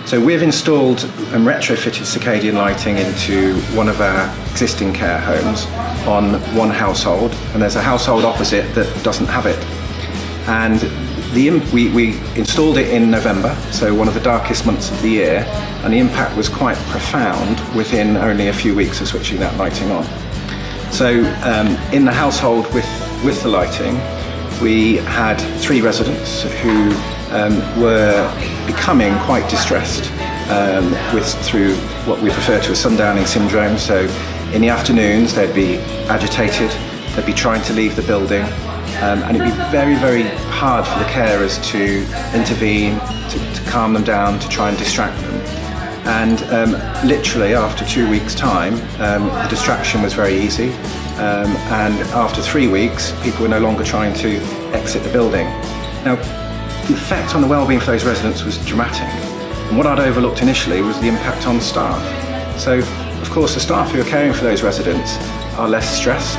So we've installed and retrofitted circadian lighting into one of our existing care homes on one household, and there's a household opposite that doesn't have it. And we installed it in November, so one of the darkest months of the year, and the impact was quite profound within only a few weeks of switching that lighting on. So in the household with the lighting, we had 3 residents who were becoming quite distressed through what we refer to as sundowning syndrome. So in the afternoons they'd be agitated, they'd be trying to leave the building, and it'd be very, very hard for the carers to intervene, to calm them down, to try and distract them. And literally after 2 weeks' time, the distraction was very easy, and after 3 weeks people were no longer trying to exit the building. Now, the effect on the wellbeing for those residents was dramatic, and what I'd overlooked initially was the impact on staff. So of course the staff who are caring for those residents are less stressed,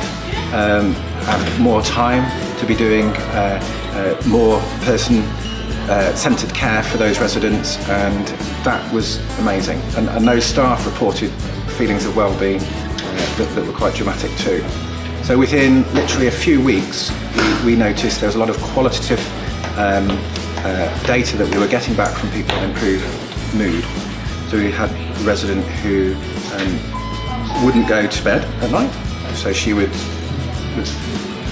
have more time to be doing more person-centred care for those residents, and that was amazing. And those staff reported feelings of well-being that were quite dramatic too. So within literally a few weeks, we noticed there was a lot of qualitative data that we were getting back from people on improved mood. So we had a resident who wouldn't go to bed at night, so she would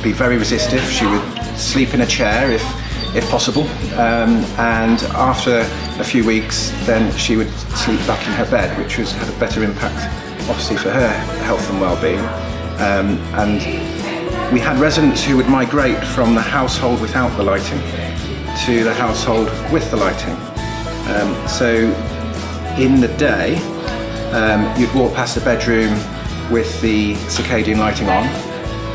be very resistive. She would sleep in a chair if possible, and after a few weeks then she would sleep back in her bed, which had a better impact obviously for her health and well-being. And we had residents who would migrate from the household without the lighting to the household with the lighting. So in the day, you'd walk past the bedroom with the circadian lighting on,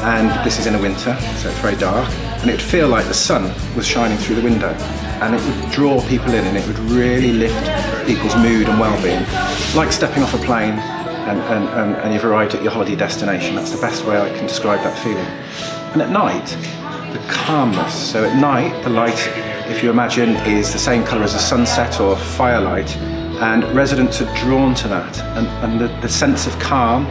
and this is in the winter, so it's very dark, and it would feel like the sun was shining through the window, and it would draw people in, and it would really lift people's mood and well-being, like stepping off a plane and you've arrived at your holiday destination. That's the best way I can describe that feeling. And at night, the calmness. So at night, the light, if you imagine, is the same colour as a sunset or firelight, and residents are drawn to that, and the sense of calm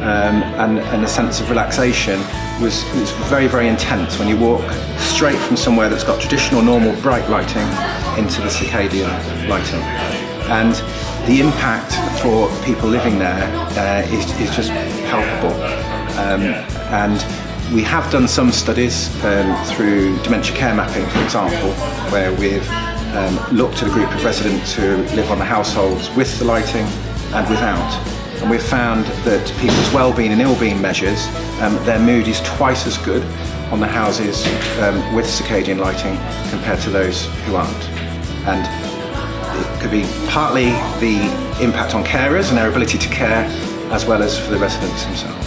and the sense of relaxation was very, very intense when you walk straight from somewhere that's got traditional normal bright lighting into the circadian lighting. And the impact for people living there is just palpable. And we have done some studies through dementia care mapping, for example, where we've looked at a group of residents who live on the households with the lighting and without. And we've found that people's well-being and ill-being measures, their mood is twice as good on the houses with circadian lighting compared to those who aren't. And it could be partly the impact on carers and their ability to care, as well as for the residents themselves.